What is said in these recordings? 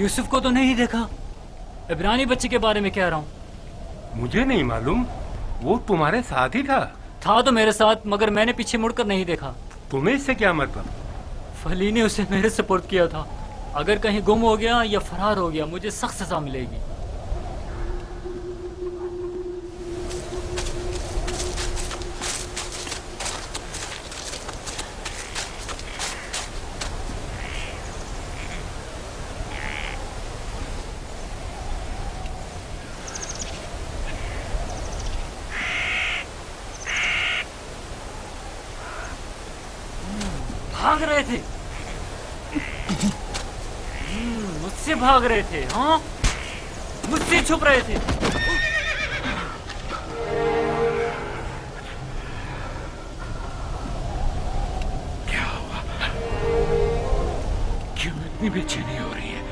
यूसुफ को तो नहीं देखा। इब्रानी बच्चे के बारे में कह रहा हूँ। मुझे नहीं मालूम, वो तुम्हारे साथ ही था तो मेरे साथ, मगर मैंने पीछे मुड़कर नहीं देखा। तुम्हें इससे क्या मतलब? फली ने उसे मेरे सुपुर्द किया था। अगर कहीं गुम हो गया या फरार हो गया मुझे सख्त सजा मिलेगी। भाग रहे थे, मुझसे भाग रहे थे। हाँ, मुझसे छुप रहे थे। क्या हुआ? क्यों इतनी बेचैनी हो रही है?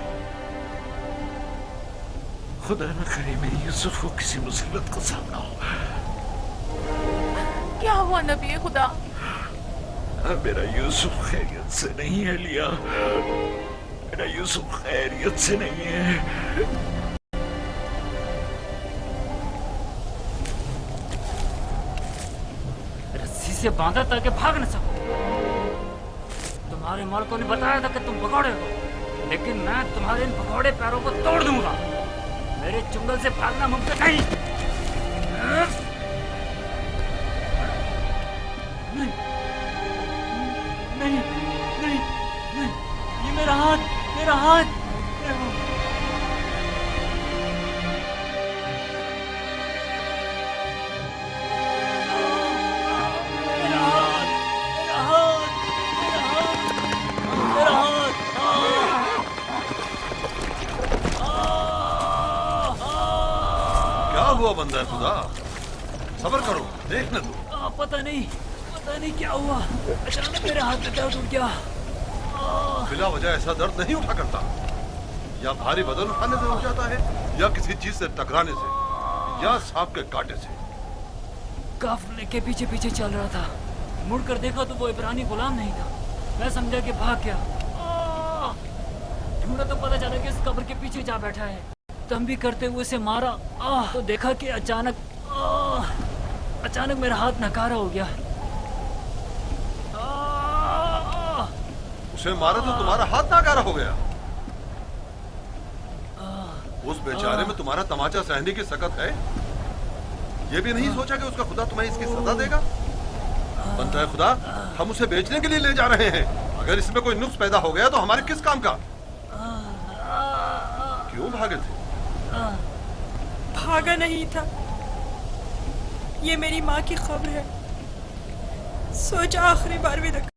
खुदा न करे मेरी यूसुफ को किसी मुसीबत का सामना हो। क्या हुआ नबी खुदा? मेरा यूसुफ खैरियत से नहीं है लिया, मेरा यूसुफ खैरियत से नहीं है। रस्सी से बांधा ताकि भाग न सको। तुम्हारे मालिकों ने बताया था कि तुम भगौड़े हो, लेकिन मैं तुम्हारे इन भगौड़े पैरों को तोड़ दूंगा। मेरे चुंगल से भागना मुमकिन नहीं। नहीं, नहीं, नहीं, ये मेरा हाथ, मेरा हाथ, मेरा हाथ। क्या हुआ बंदा खुदा? सब्र करो, देखने दो। पता नहीं क्या हुआ, अचानक मेरे हाथ में दर्द उठ गया। बिला वजह ऐसा दर्द नहीं उठा करता, या भारी वजन उठाने से हो जाता है, या किसी चीज से टकराने से, या सांप के कांटे से। काफिले के पीछे पीछे चल रहा था, मुड़कर देखा तो वो इब्रानी गुलाम नहीं था। मैं समझा कि भाग गया। ढूंढा तो पता चला कि इस कब्र के पीछे जा बैठा है। तंबी करते हुए उसे मारा तो देखा कि अचानक मेरा हाथ नकारा हो गया। उसे मारा तो तुम्हारा हाथ नाकारा हो गया। उस बेचारे में तुम्हारा तमाचा सहने की सकत है। ये भी नहीं सोचा कि उसका खुदा तुम्हें इसकी सजा देगा? बंदा खुदा, हम उसे बेचने के लिए ले जा रहे हैं। अगर इसमें कोई नुक्स पैदा हो गया तो हमारे किस काम का? क्यों भागे थे? भागा नहीं था, ये मेरी माँ की खबर है। सोचा आखिरी बार भी देखा।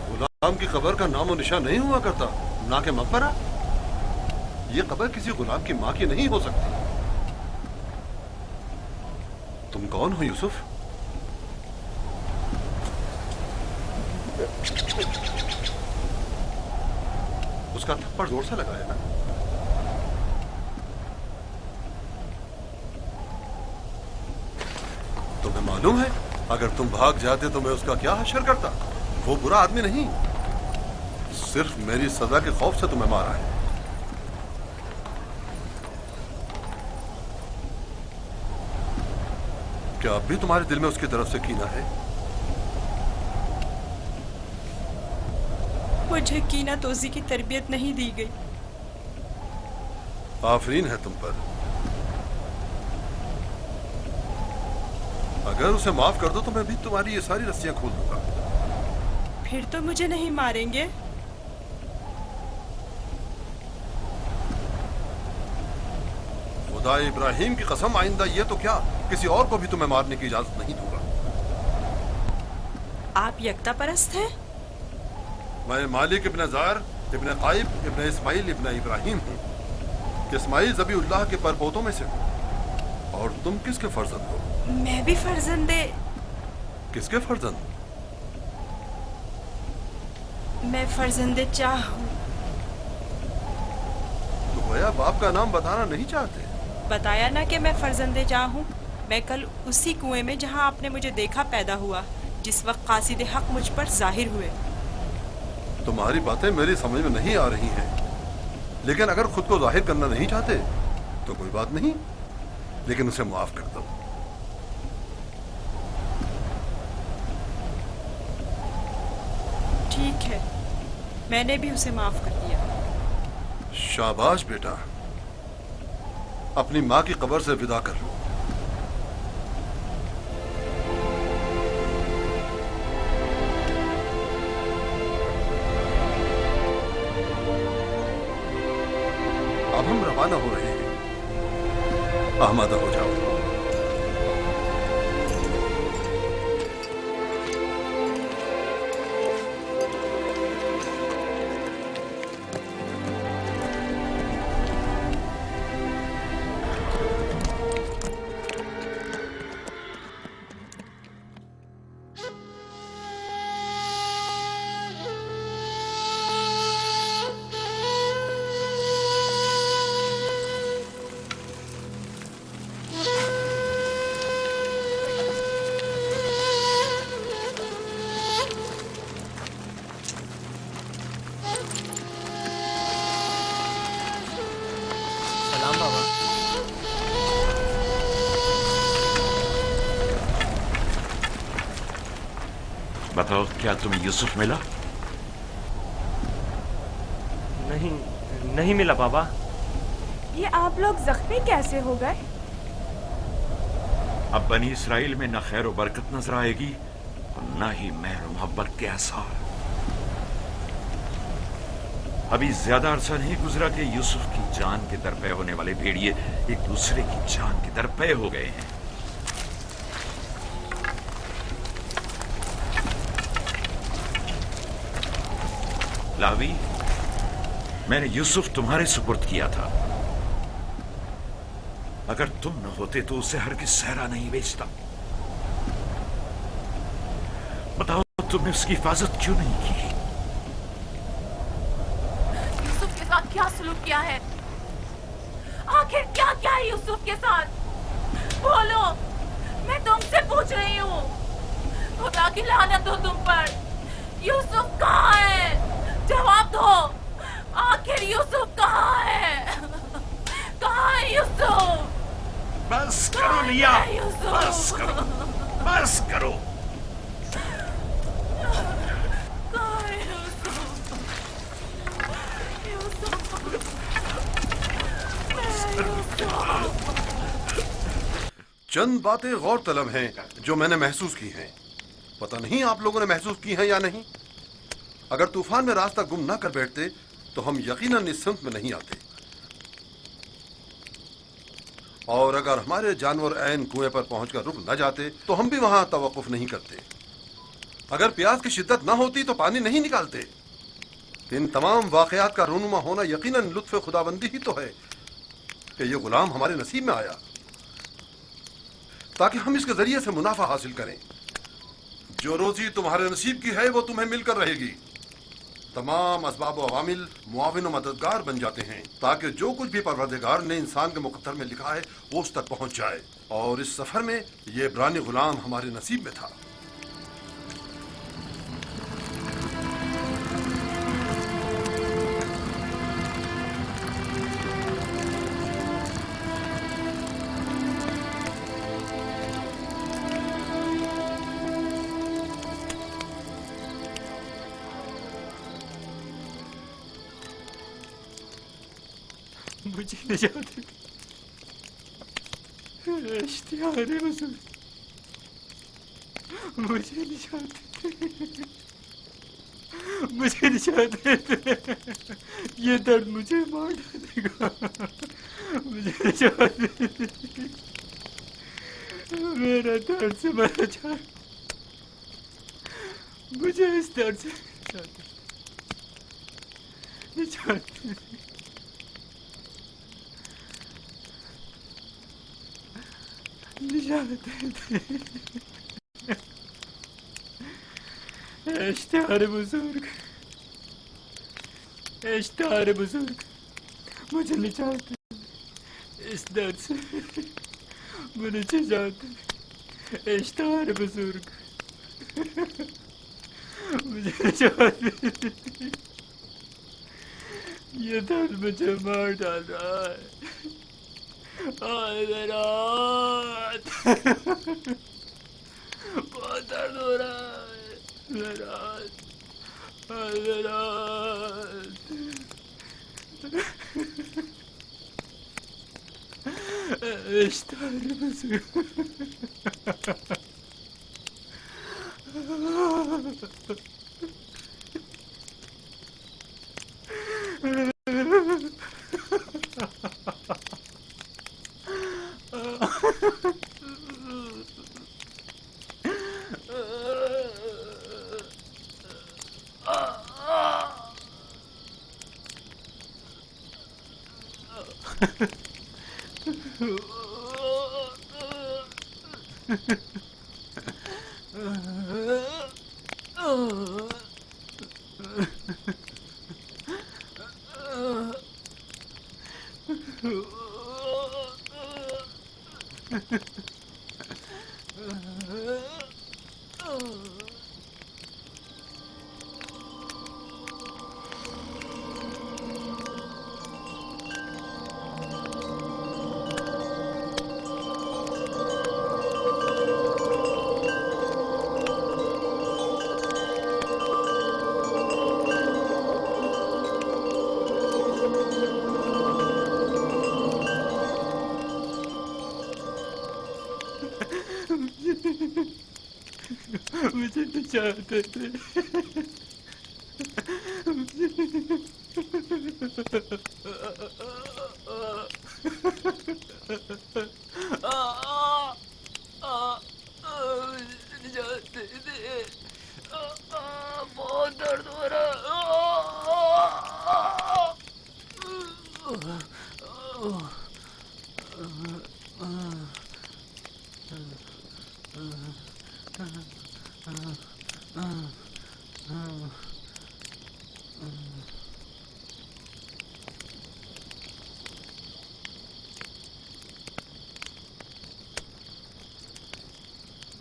गुलाम की कब्र का नामो निशान नहीं हुआ करता, ना के मकबरा। ये कब्र किसी गुलाम की माँ की नहीं हो सकती। तुम कौन हो यूसुफ? उसका थप्पड़ जोर से लगाया ना? तुम्हें मालूम है, अगर तुम भाग जाते तो मैं उसका क्या हश्र करता? वो बुरा आदमी नहीं, सिर्फ मेरी सजा के खौफ से तुम्हें मारा है। क्या अब भी तुम्हारे दिल में उसकी तरफ से कीना है? मुझे कीना तोजी की तरबियत नहीं दी गई। आफरीन है तुम पर। अगर उसे माफ कर दो तो मैं भी तुम्हारी ये सारी रस्सियां खोल दूंगा। फिर तो मुझे नहीं मारेंगे? खुदा इब्राहिम की कसम, आइंदा ये तो क्या, किसी और को भी तुम्हें मारने की इजाजत नहीं दूंगा। आप यकता परस्त हैं? मैं मालिक इब्न जार इब्न काइब इब्न इस्माइल इब्न इब्राहिम हूँ। इस्माइल ज़बीउल्लाह के परपोतों में से हूँ। और तुम किसके फर्जंद हो? मैं भी फर्जंदे। किसके फर्जंद? मैं फर्जंदे चाह हूँ। तो गोया बाप का नाम बताना नहीं चाहते? बताया ना कि मैं फर्जंदे चाह हूँ। मैं कल उसी कुएं में जहाँ आपने मुझे देखा पैदा हुआ। जिस वक्त कासिद हक मुझ पर जाहिर हुए। तुम्हारी बातें मेरी समझ में नहीं आ रही हैं, लेकिन अगर खुद को जाहिर करना नहीं चाहते तो कोई बात नहीं, लेकिन उसे माफ कर दो। ठीक है, मैंने भी उसे माफ कर दिया। शाबाश बेटा, अपनी माँ की कब्र से विदा कर लो। अब हम रवाना हो रहे हैं, आमादा हो जाओ। सलाम बाबा। बताओ, क्या तुम्हें यूसुफ मिला? नहीं मिला बाबा। ये आप लोग जख्मी कैसे हो गए? अब बनी इसराइल में न खैर व बरकत नजर आएगी और न ही मेहर मोहब्बत के आसार। अभी ज्यादा अरसा नहीं गुजरा कि यूसुफ की जान के दरपे होने वाले भेड़िए एक दूसरे की जान के दरपे हो गए हैं। लावी, मैंने यूसुफ तुम्हारे सुपुर्द किया था। अगर तुम न होते तो उसे हरगिज़ सहरा नहीं बेचता। बताओ, तुमने उसकी हिफाजत क्यों नहीं की? यूसुफ के साथ क्या सलूक किया है? आखिर क्या क्या है यूसुफ के साथ? बोलो, मैं तुमसे पूछ रही हूँ। खुदा की लानत हो तुम पर। यूसुफ कहाँ है? जवाब दो। आखिर यूसुफ कहाँ है? कहाँ है यूसुफ? बस करो लिया, बस करो, बस करो। कहाँ है यूसुफ? चंद बातें गौर तलब हैं जो मैंने महसूस की हैं। पता नहीं आप लोगों ने महसूस की हैं या नहीं। अगर तूफान में रास्ता गुम ना कर बैठते तो हम यकीनन इस सिमत में नहीं आते, और अगर हमारे जानवर ऐन कुएं पर पहुंचकर रुक न जाते तो हम भी वहां तवक्कुफ नहीं करते। अगर प्यास की शिद्दत ना होती तो पानी नहीं निकालते। इन तमाम वाकयात का रूनुमा होना यकीनन लुत्फ खुदाबंदी ही तो है कि ये गुलाम हमारे नसीब में आया ताकि हम इसके जरिए से मुनाफा हासिल करें। जो रोजी तुम्हारे नसीब की है वो तुम्हें मिलकर रहेगी। तमाम असबाब व अवामिल मुआविन व मददगार बन जाते हैं ताकि जो कुछ भी परवरदिगार ने इंसान के मुकद्दर में लिखा है वो उस तक पहुंच जाए। और इस सफर में ये इब्रानी गुलाम हमारे नसीब में था। मुझे निजात इश्तिहार हुजूर, मुझे निजात मुझे निजात ये दर्द मुझे मार डालेगा। मुझे निजात मेरा दर्द से मर जा। मुझे इस दर्द से निजात इश्तिहार बुजुर्ग, इश्तिहार बुजुर्ग, मुझे निजात इस दर्द से, मुझे निजात इश्तिहार बुजुर्ग, मुझे निजात दे दे। ये दर्द मुझे मार डाल रहा है। मेरा हाथ बहुत दर्द हो रहा है। मेरा हाथ, मेरा हाथ। اشتهر بزرگ मुझे निजात दे दे। निजात दे दे। बहुत दर्द हो रहा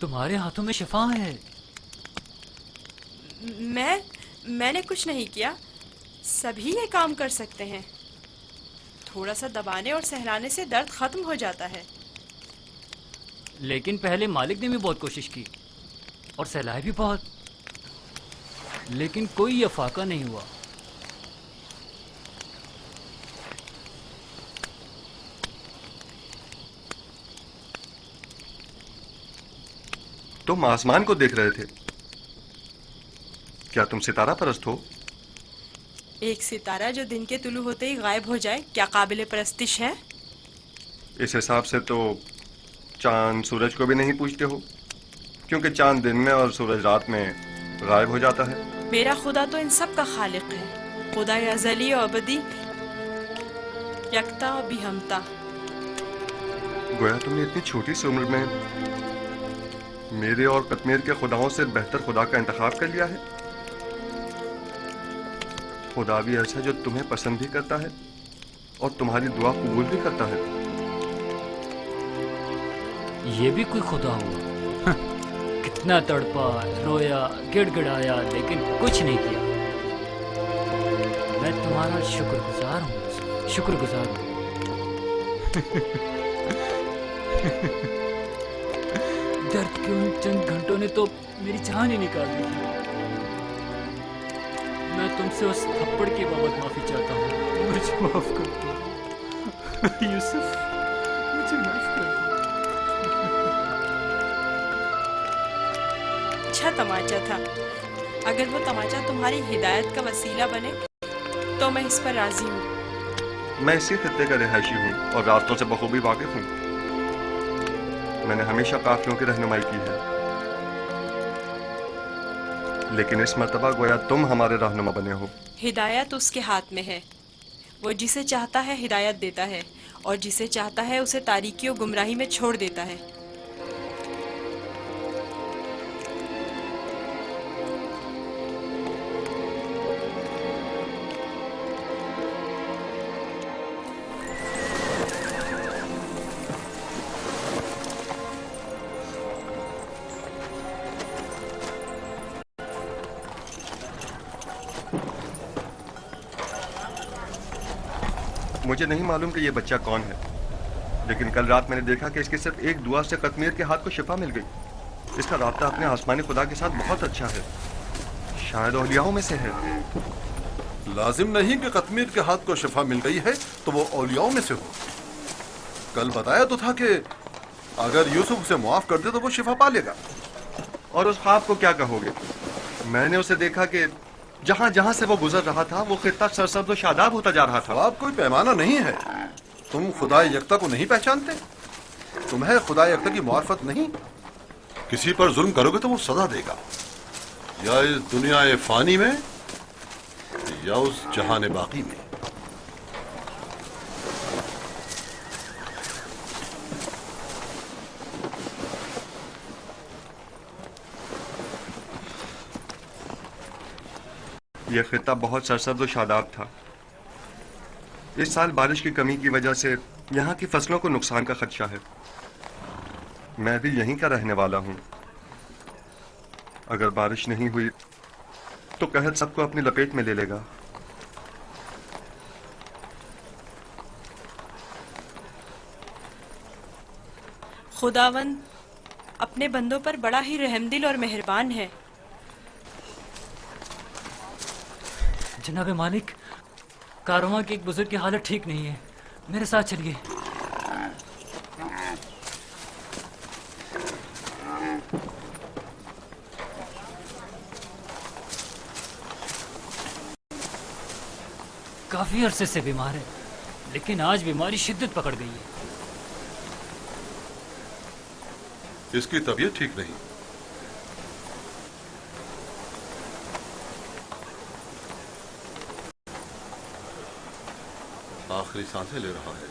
तुम्हारे हाथों में शिफा है। मैंने कुछ नहीं किया। सभी ये काम कर सकते हैं। थोड़ा सा दबाने और सहलाने से दर्द खत्म हो जाता है। लेकिन पहले मालिक ने भी बहुत कोशिश की और सहलाए भी बहुत, लेकिन कोई अफाका नहीं हुआ। तुम आसमान को देख रहे थे। क्या तुम सितारा परस्त हो? एक सितारा जो दिन के तुलू होते ही गायब हो जाए क्या काबिले परस्तिश है? इस हिसाब से तो चांद सूरज को भी नहीं पूछते हो, क्योंकि चांद दिन में और सूरज रात में गायब हो जाता है। मेरा खुदा तो इन सब का खालिक है, खुदा अज़ली और अबदी, यकता और बिहमता। गोया तुमने इतनी छोटी सी उम्र में मेरे और कश्मीर के खुदाओं से बेहतर खुदा का इंतखाब कर लिया है। खुदा भी ऐसा जो तुम्हें पसंद भी करता है और तुम्हारी दुआ कबूल भी करता है। ये भी कोई खुदा हुआ? कितना तड़पा, रोया, गिड़गिड़ाया, लेकिन कुछ नहीं किया। मैं तुम्हारा शुक्रगुजार हूँ, शुक्रगुजार हूँ। दर्द के उन चंद घंटों ने तो मेरी जान ही निकाल दी थी। मैं तुमसे उस थप्पड़ की बाबत माफी चाहता हूँ। मुझे माफ कर दो यूसुफ, मुझे माफ कर दो। अच्छा तमाचा था। अगर वो तमाचा तुम्हारी हिदायत का वसीला बने तो मैं इस पर राजी हूँ। मैं इसी खित्ते का रिहायशी हूँ और रास्तों से बखूबी वाकिफ हूँ। मैंने हमेशा काफिलों की रहनुमाई की है, लेकिन इस मर्तबा गोया तुम हमारे रहनुमा बने हो। हिदायत उसके हाथ में है। वो जिसे चाहता है हिदायत देता है और जिसे चाहता है उसे तारीकी और गुमराही में छोड़ देता है। मुझे नहीं मालूम कि ये बच्चा कौन है, लेकिन कल रात मैंने देखा कि इसकी सिर्फ एक दुआ से कतमीर के हाथ को शिफा मिल गई। इसका राब्ता अपने आसमानी खुदा के साथ बहुत अच्छा है, शायद औलियाओं में से है। लाजिम नहीं कि कतमीर के हाथ को शिफा मिल गई है तो वो औलियाओं में से हो। कल बताया तो था कि अगर यूसुफ उसे मुआफ कर दे तो वो शिफा पा लेगा। और उस ख्वाब को क्या कहोगे? मैंने उसे देखा कि जहां जहां से वो गुजर रहा था वो खित्ता सरसब्ज और शादाब होता जा रहा था। ख्वाब कोई पैमाना नहीं है। तुम खुदा यकता को नहीं पहचानते? तुम्हें खुदा यकता की मार्फत नहीं? किसी पर जुल्म करोगे तो वो सजा देगा, या इस दुनिया फानी में या उस जहान बाकी में। यह खित्ता बहुत सरसब्ज और शादाब था। इस साल बारिश की कमी की वजह से यहाँ की फसलों को नुकसान का खदशा है। मैं भी यहीं का रहने वाला हूँ। अगर बारिश नहीं हुई तो कहत सबको अपनी लपेट में ले लेगा। खुदावंद अपने बंदों पर बड़ा ही रहमदिल और मेहरबान है। जनाब मालिक, कारवां के एक बुजुर्ग की हालत ठीक नहीं है, मेरे साथ चलिए। काफी अरसे से बीमार है, लेकिन आज बीमारी शिद्दत पकड़ गई है। इसकी तबीयत ठीक नहीं। आखिरी सांसें ले रहा है,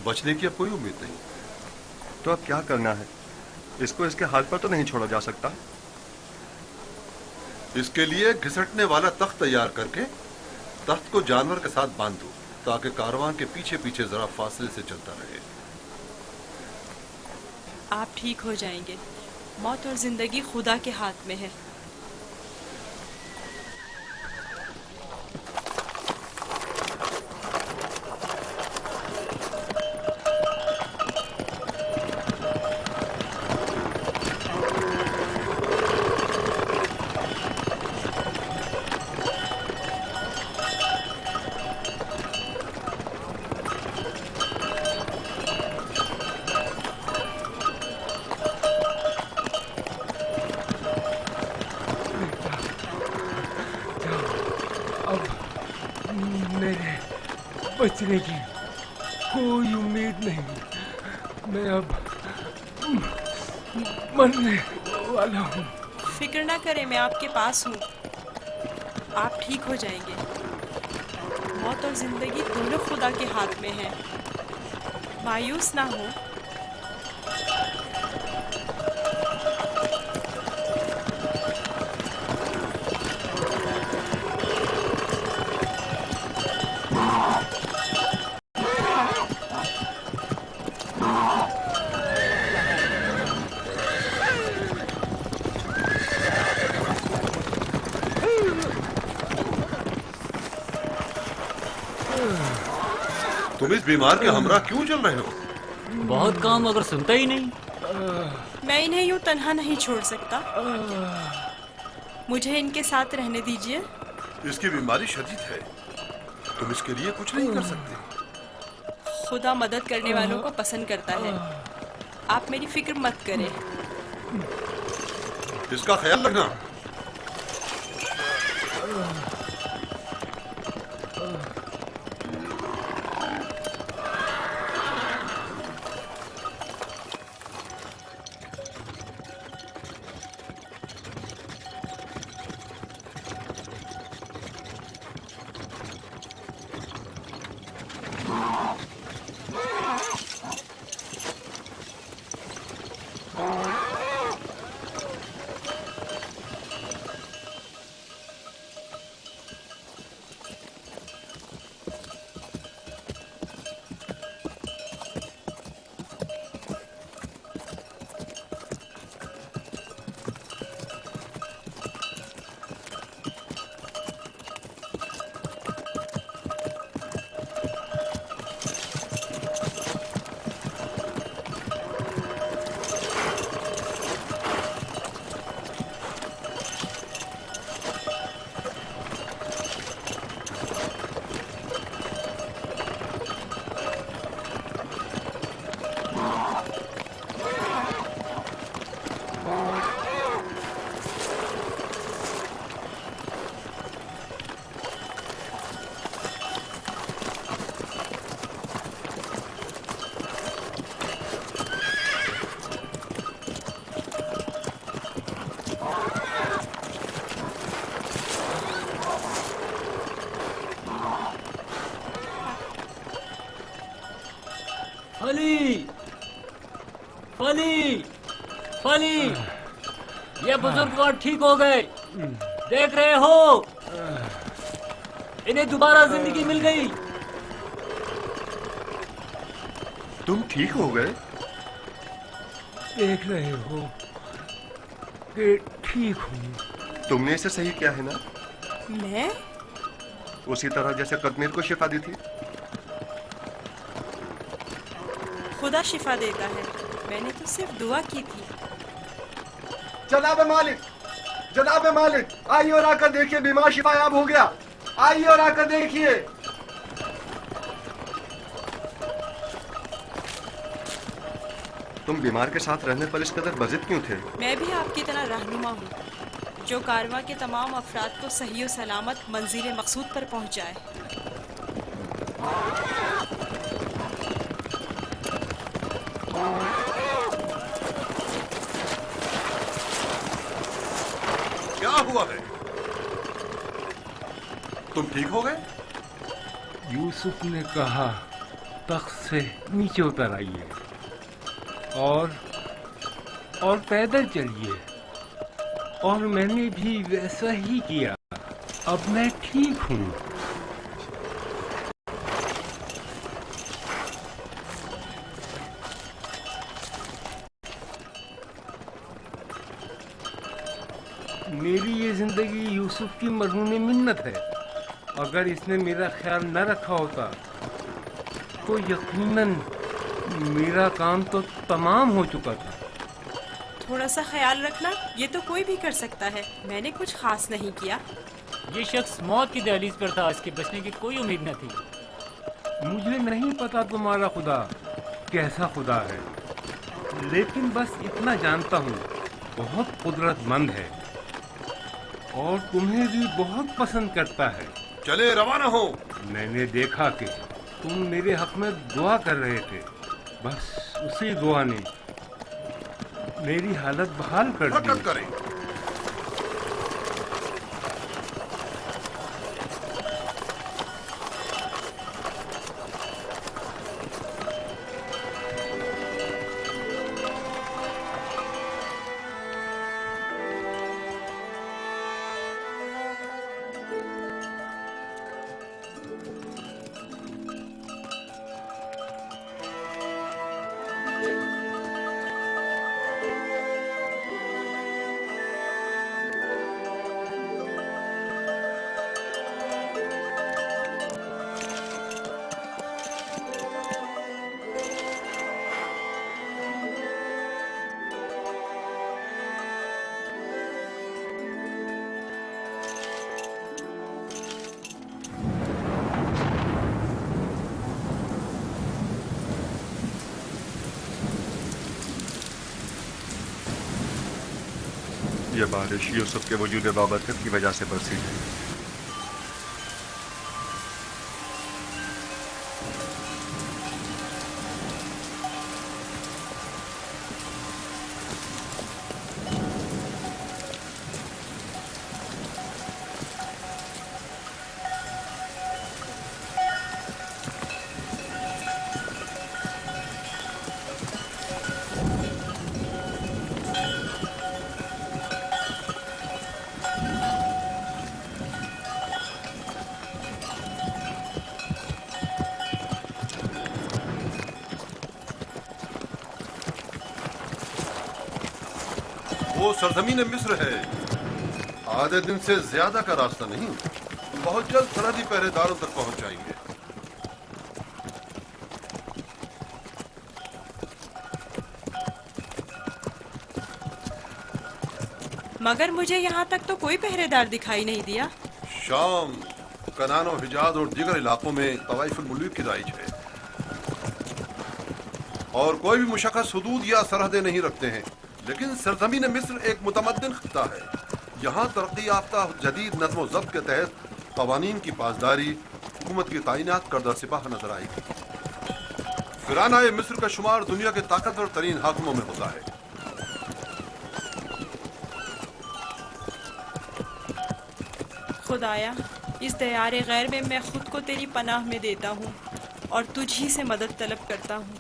बचने की अब कोई उम्मीद नहीं। तो अब क्या करना है? इसको इसके हाल पर तो नहीं छोड़ा जा सकता। इसके लिए घिसटने वाला तख्त तैयार करके तख्त को जानवर के साथ बांध दो, ताकि कारवां के पीछे पीछे जरा फासले से चलता रहे। आप ठीक हो जाएंगे। मौत और जिंदगी खुदा के हाथ में है। बचने की कोई उम्मीद नहीं। मैं अब मरने वाला हूँ। फिक्र ना करें, मैं आपके पास हूँ। आप ठीक हो जाएंगे। मौत और जिंदगी दोनों खुदा के हाथ में है। मायूस ना हो। तुम इस बीमार के हमरा क्यों चल रहे हो? बहुत काम, अगर सुनता ही नहीं। मैं इन्हें यूं तन्हा नहीं छोड़ सकता। मुझे इनके साथ रहने दीजिए। इसकी बीमारी शदीद है, तुम इसके लिए कुछ नहीं कर सकते। खुदा मदद करने वालों को पसंद करता है। आप मेरी फिक्र मत करें। इसका ख्याल रखना। फली फली फली, ये बुजुर्ग और ठीक हो गए, देख रहे हो, इन्हें दोबारा जिंदगी मिल गई। तुम ठीक हो गए? देख रहे हो कि ठीक हूँ। तुमने इसे सही किया है ना? मैं? उसी तरह जैसे कदमीर को शिफा दी थी। खुदा शिफा देता है, मैंने तो सिर्फ दुआ की थी। जनाब मालिक, जनाब मालिक, आइए और आकर देखिए, बीमार शिफायाब हो गया। आइए और आकर देखिए। तुम बीमार के साथ रहने पर इस कदर बज़िद क्यों थे? मैं भी आपकी तरह रहनुमा हूँ, जो कारवां के तमाम अफराद को सही और सलामत मंजिल मकसूद पर पहुँचाए। क्या हुआ है? तुम ठीक हो गए? यूसुफ ने कहा तख्त से नीचे उतर आइए और पैदल चलिए, और मैंने भी वैसा ही किया। अब मैं ठीक हूँ। मेरी ये जिंदगी यूसुफ की मरहून मिन्नत है। अगर इसने मेरा ख्याल न रखा होता तो यकीनन मेरा काम तो तमाम हो चुका था। थोड़ा सा ख्याल रखना, ये तो कोई भी कर सकता है। मैंने कुछ खास नहीं किया। ये शख्स मौत की दहलीज पर था, इसके बचने की कोई उम्मीद न थी। मुझे नहीं पता तुम्हारा खुदा कैसा खुदा है, लेकिन बस इतना जानता हूँ, बहुत कुदरतमंद है और तुम्हें भी बहुत पसंद करता है। चले रवाना हो। मैंने देखा कि तुम मेरे हक में दुआ कर रहे थे, बस उसी दुआ ने मेरी हालत बहाल कर दी। हरकत करें। ये बारिश यूसुफ के वजूद बाबरकत की वजह से बरसी है। वो सरजमीन मिस्र है, आधे दिन से ज्यादा का रास्ता नहीं। बहुत जल्द सरहदी पहरेदारों तक पहुंच जाएंगे। मगर मुझे यहाँ तक तो कोई पहरेदार दिखाई नहीं दिया। शाम, कनान और हिजाज और दीगर इलाकों में तवाइफुल मुल्क की राइज है, और कोई भी मुशक्कत हुदूद या सरहदें नहीं रखते हैं। लेकिन सरजमीन मिस्र एक मुतमद्दिन खित्ता है। यहाँ तरक्की याफ्ता जदीद नज़्म ज़ब्त के तहत क़वानीन की पासदारी हुकूमत की तैनात करदा सिपाह नजर आएगी। फिराना मिस्र का शुमार दुनिया के ताकतवर तरीन हाकिमों में होता है। खुदाया, इस दयारे गैर में मैं खुद को तेरी पनाह में देता हूँ और तुझ ही से मदद तलब करता हूँ।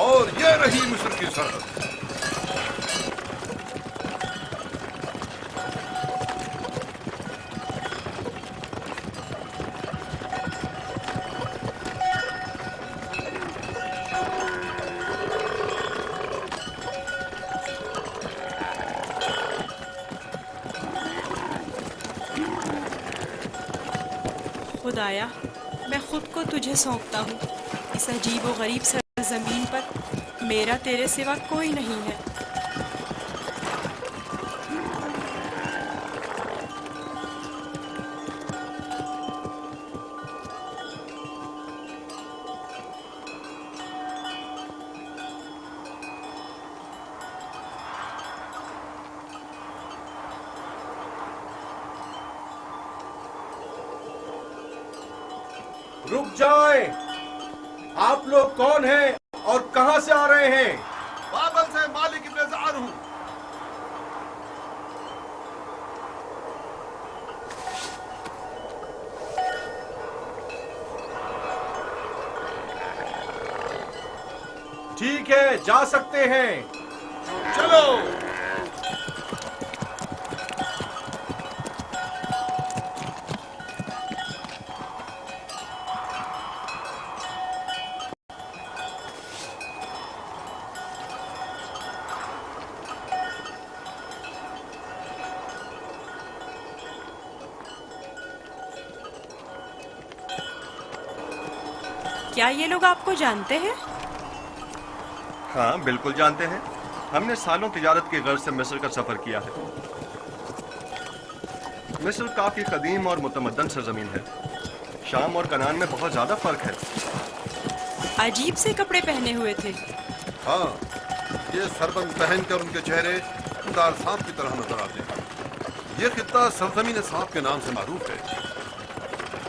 और ये रही मिस्र की सरहद। खुदाया, मैं खुद को तुझे सौंपता हूँ। इस अजीब व गरीब सरजमीन पर मेरा तेरे सिवा कोई नहीं है। रुक जाएं! आप लोग कौन हैं और कहां से आ रहे हैं? बाबल से मालिक इब्न ज़ार हूं। ठीक है, जा सकते हैं। चलो। क्या ये लोग आपको जानते हैं? हाँ, बिल्कुल जानते हैं। हमने सालों तिजारत की गर्ज से मिस्र का सफर किया है। मिस्र काफी कदीम और मुतमद्दन सरजमीन है। शाम और कनान में बहुत ज्यादा फर्क है। अजीब से कपड़े पहने हुए थे। हाँ, ये सरबंद पहनकर उनके चेहरे उदार सांप की तरह नजर आते हैं। ये खित्ता सरजमीन सांप के नाम से मारूफ है।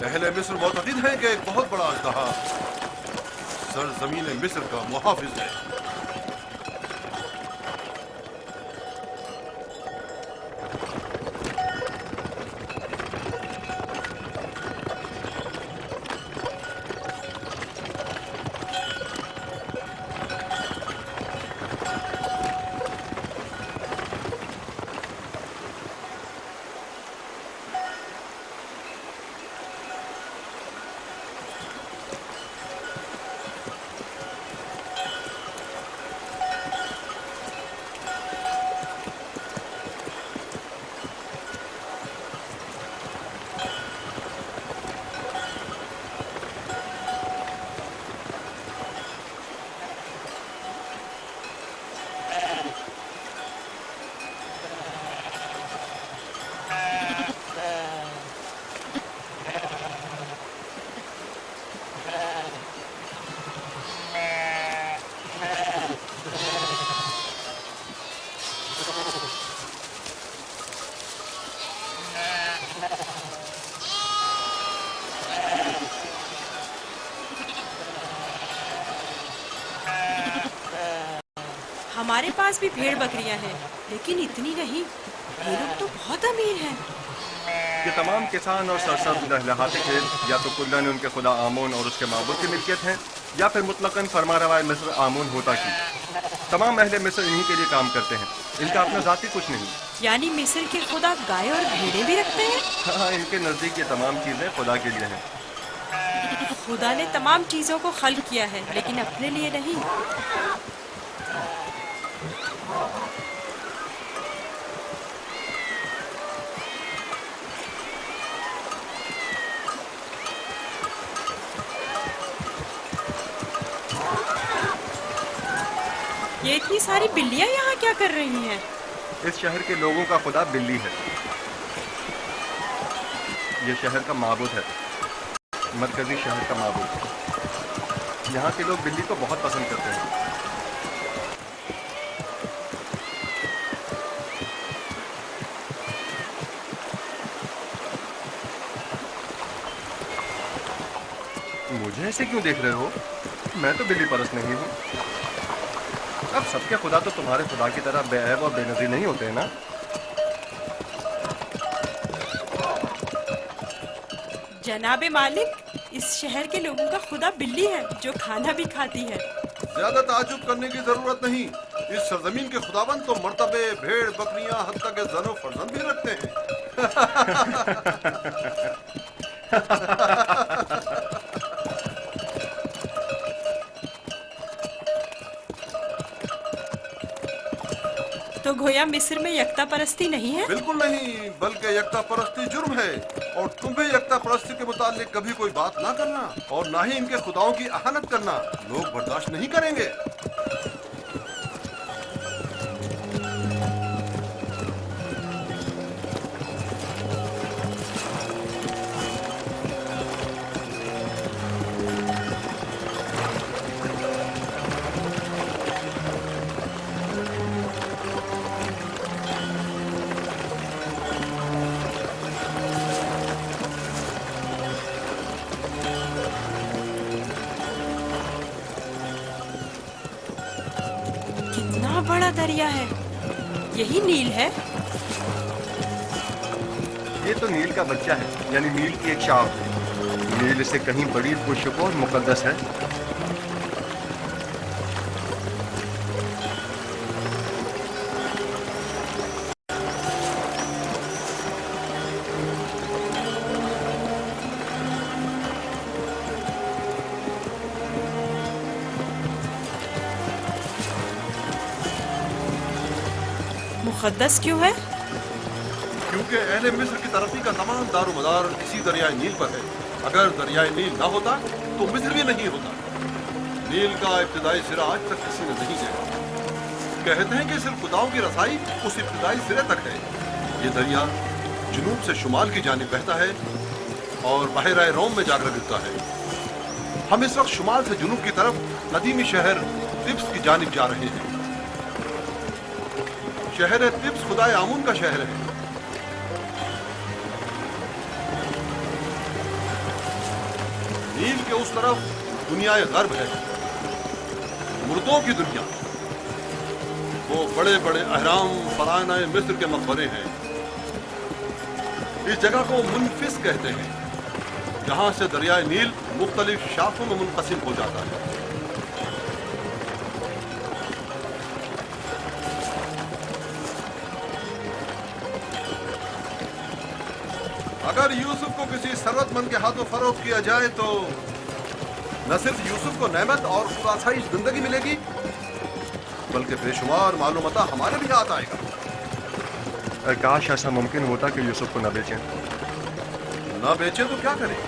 अहले मिस्र मोतक़िद हैं कि एक बहुत बड़ा अजदहा सरजमीन मिस्र का मुहाफिज है। हमारे पास भी भेड़ बकरियां हैं, लेकिन इतनी नहीं। ये लोग तो बहुत अमीर हैं। ये तमाम किसान और सरसब्ज़ लहलहाते खेत या तो कुल्ला ने उनके खुदा आमून और उसके माबूद की मिल्कियत हैं, या फिर मुतलकन फरमारवाए मिस्र आमून होता की। तमाम अहले मिस्र इन्हीं के लिए काम करते हैं। इनका अपना जाती कुछ नहीं। यानी मिस्र के खुदा गाय और भेड़ें भी रखते हैं? हाँ, इनके नजदीक ये तमाम चीजें खुदा के लिए हैं। खुदा ने तमाम चीजों को खल्क किया है, लेकिन अपने लिए नहीं। ये इतनी सारी बिल्लियां यहाँ क्या कर रही हैं? इस शहर के लोगों का खुदा बिल्ली है। ये शहर का माबूद है, मरकजी शहर का माबूद। यहाँ के लोग बिल्ली को बहुत पसंद करते हैं। मुझे ऐसे क्यों देख रहे हो? मैं तो बिल्ली परस्त नहीं हूँ। अब सबके खुदा तो तुम्हारे खुदा की तरह बेऐब और बेनज़ीर नहीं होते हैं ना? जनाबे मालिक, इस शहर के लोगों का खुदा बिल्ली है, जो खाना भी खाती है। ज्यादा ताजुब करने की जरूरत नहीं। इस सरजमीन के खुदाबंद तो मर्तबे, भेड़, बकरियां, हत्ता के जनो फर्जंद भी रखते हैं। तो गोया मिस्र में यकता परस्ती नहीं है? बिल्कुल नहीं, बल्कि यकता परस्ती जुर्म है। और तुम्हें यकता परस्ती के मुतालिक कभी कोई बात ना करना और ना ही इनके खुदाओं की अहानत करना लोग बर्दाश्त नहीं करेंगे। कितना बड़ा दरिया है, यही नील है? ये तो नील का बच्चा है, यानी नील की एक शाख। नील से कहीं बड़ी पुरशुको और मुकद्दस है। मुकद्दस क्यों है? क्योंकि अहले मिस्र की तरक्की का तमाम दारोमदार इसी दरियाए नील पर है। अगर दरियाए नील ना होता तो मिस्र भी नहीं होता। नील का इब्तिदाई सिरा आज तक किसी ने नहीं देखा। कहते हैं कि सिर्फ खुदाओं की रसाई उस इब्तिदाई सिरे तक है। ये दरिया जुनूब से शुमाल की जानिब बहता है और बहरा रोम में जाकर गिरता है। हम इस वक्त शुमाल से जुनूब की तरफ कदीमी शहर तिब्स की जानिब जा रहे हैं। शहर तिब्स खुदाए आमून का शहर है। नील के उस तरफ दुनियाए गर्ब है, मुर्दों की दुनिया। वो बड़े बड़े अहराम फरानाए मिस्र के मकबरे हैं। इस जगह को मुनफिस कहते हैं, जहां से दरियाए नील मुख्तलिफ शाखों में मुनकसिम हो जाता है। अगर यूसुफ को किसी सरवतमंद के हाथों फरोख्त किया जाए तो न सिर्फ यूसुफ को नेमत और खुदासाइश जिंदगी मिलेगी, बल्कि बेशुमार मालूमता हमारे भी हाथ आएगा। काश ऐसा मुमकिन होता कि यूसुफ को न बेचें। न बेचें तो क्या करें?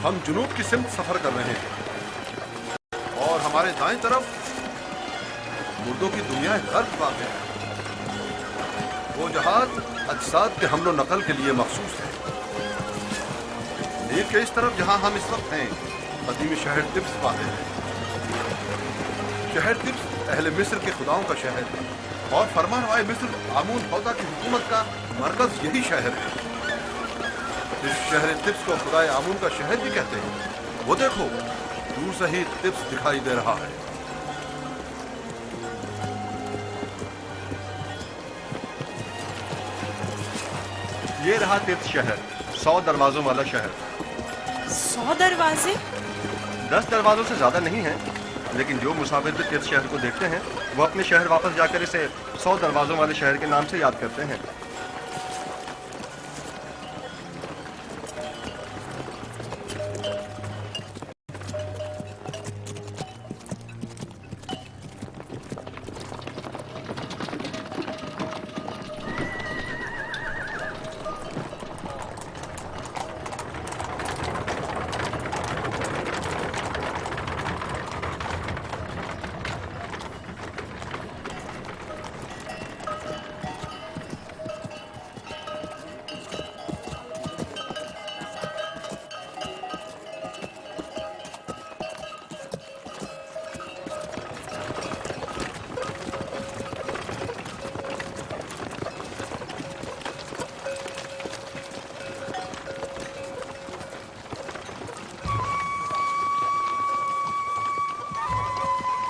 हम जुनूब की सिमत सफर कर रहे हैं और हमारे दाएं तरफ मुर्दों की दुनिया गर्द वाक़ है। वो जहाज अजसाद के हमलो नकल के लिए मखसूस है। नील के इस तरफ जहां हम इस वक्त हैं, कदीमी शहर तिब्स वाक़ है। शहर तिब्स अहले मिस्र के खुदाओं का शहर है और फरमानवाए मिस्र आमून हौदा की हुकूमत का मरकज यही शहर है। इस शहर तिब्स को खुदाए आमून का शहर भी कहते हैं। वो देखो, दूर से ही तिब्स दिखाई दे रहा है। ये रहा तिब्स शहर, 100 दरवाजों वाला शहर। 100 दरवाजे? 10 दरवाजों से ज्यादा नहीं है, लेकिन जो मुसाफिर भी तिब्स शहर को देखते हैं वो अपने शहर वापस जाकर इसे 100 दरवाजों वाले शहर के नाम से याद करते हैं।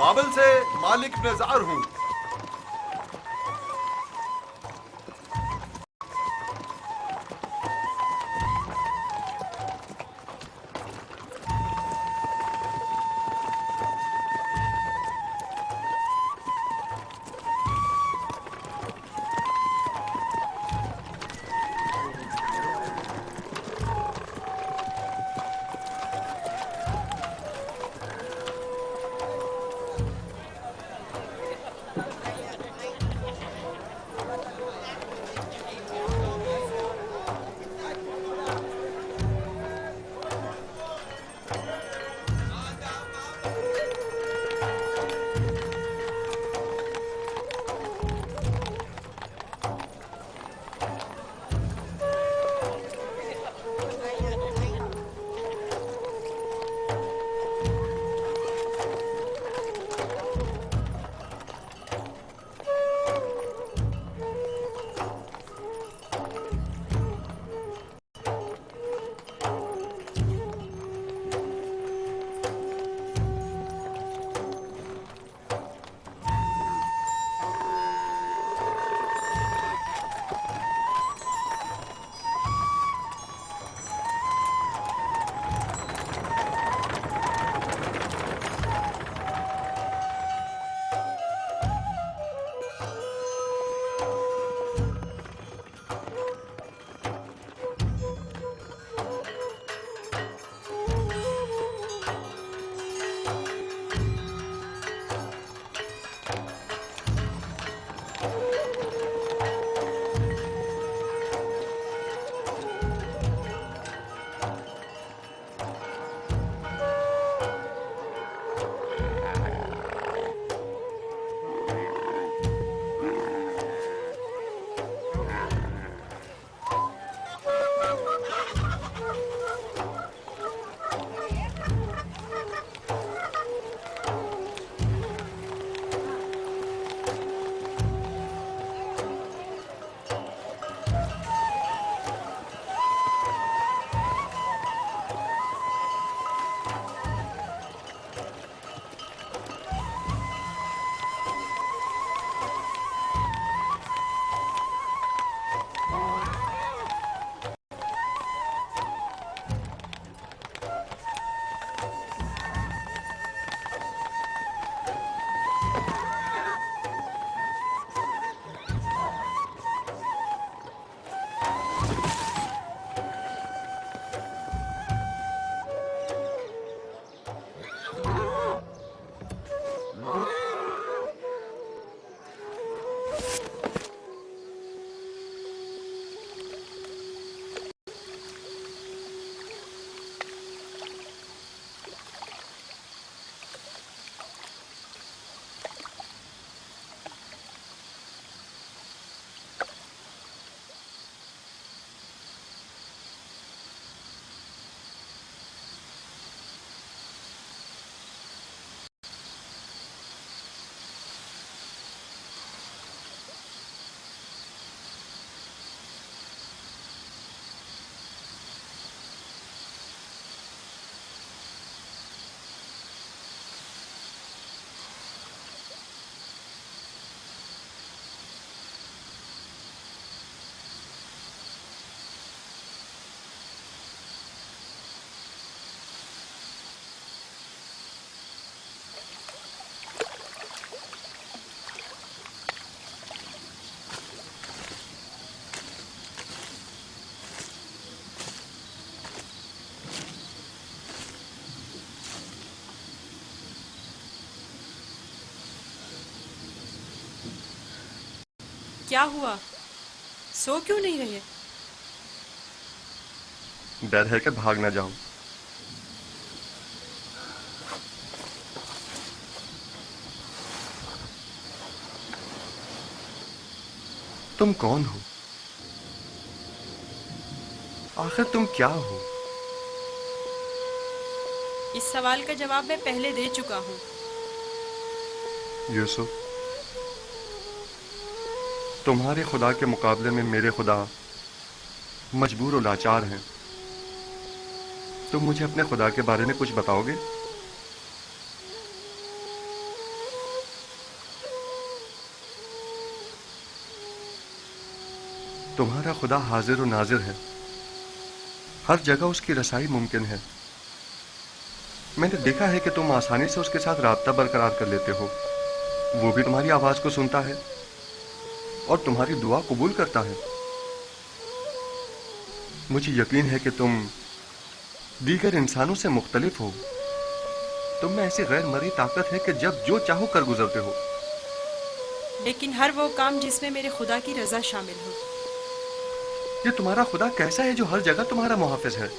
बाबिल से मालिक नजार हूँ। क्या हुआ? सो क्यों नहीं रहे? डर है कि भाग ना जाऊं। तुम कौन हो? आखिर तुम क्या हो? इस सवाल का जवाब मैं पहले दे चुका हूँ। यूसुफ, तुम्हारे खुदा के मुकाबले में मेरे खुदा मजबूर और लाचार हैं। तुम मुझे अपने खुदा के बारे में कुछ बताओगे? तुम्हारा खुदा हाजिर और नाजिर है, हर जगह उसकी रसाई मुमकिन है। मैंने देखा है कि तुम आसानी से उसके साथ राब्ता बरकरार कर लेते हो। वो भी तुम्हारी आवाज को सुनता है और तुम्हारी दुआ कबूल करता है। मुझे यकीन है कि तुम दीगर इंसानों से मुख्तलिफ हो। तुम में ऐसी गैर मरी ताकत है कि जब जो चाहो कर गुजरते हो। लेकिन हर वो काम जिसमें मेरे खुदा की रजा शामिल हो। ये तुम्हारा खुदा कैसा है जो हर जगह तुम्हारा मुहाफिज है?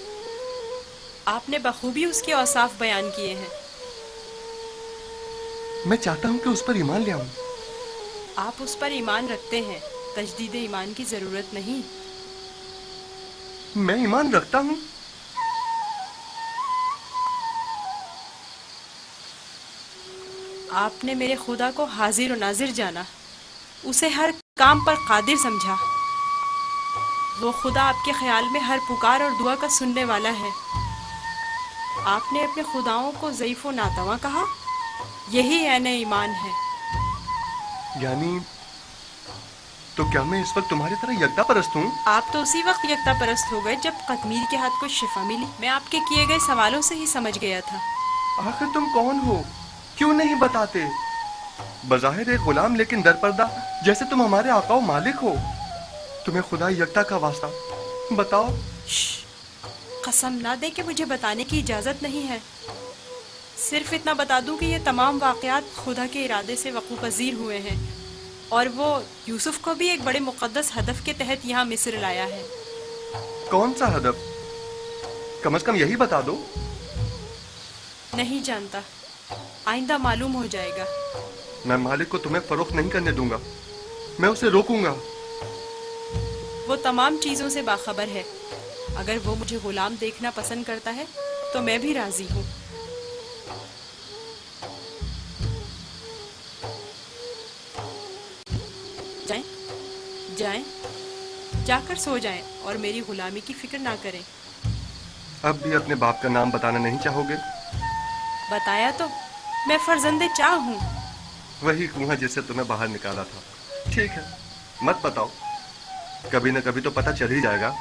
आपने बखूबी उसके औसाफ बयान किए हैं। मैं चाहता हूं कि उस पर ईमान ले आऊं। आप उस पर ईमान रखते हैं, तजदीद ईमान की जरूरत नहीं। मैं ईमान रखता हूं। आपने मेरे खुदा को हाजिर और नाजिर जाना, उसे हर काम पर कादिर समझा। वो खुदा आपके ख्याल में हर पुकार और दुआ का सुनने वाला है। आपने अपने खुदाओं को ज़ईफ़ और नातवा कहा। यही ऐन ईमान है। यानी तो क्या मैं इस वक्त तुम्हारी तरह यकता परस्त हूँ? आप तो उसी वक्त यकता परस्त हो गए जब कतमीर के हाथ को शिफा मिली। मैं आपके किए गए सवालों से ही समझ गया था। आखिर तुम कौन हो? क्यों नहीं बताते? बज़ाहिर एक गुलाम लेकिन दरपर्दा, जैसे तुम हमारे आका व मालिक हो। तुम्हें खुदा यकता का वास्ता बताओ। कसम ना दे कि मुझे बताने की इजाज़त नहीं है। सिर्फ इतना बता दूं कि ये तमाम वाक़यात खुदा के इरादे से वक़ू पज़ीर हुए हैं और वो यूसुफ को भी एक बड़े मुक़द्दस हदफ के तहत यहाँ मिस्र लाया है। कौन सा हदफ? कम से कम यही बता दो। नहीं जानता, आइंदा मालूम हो जाएगा। मैं मालिक को तुम्हें फरोख्त नहीं करने दूंगा। मैं उसे रोकूंगा। वो तमाम चीज़ों से बाखबर है। अगर वो मुझे गुलाम देखना पसंद करता है तो मैं भी राजी हूँ। जाएं, जाएं, जाकर सो जाएं और मेरी गुलामी की फिक्र ना करें। अब भी अपने बाप का नाम बताना नहीं चाहोगे? बताया तो, मैं फर्जंदे चाह हूँ। वही कुआं जिससे तुम्हें बाहर निकाला था। ठीक है, मत बताओ, कभी न कभी तो पता चल ही जाएगा।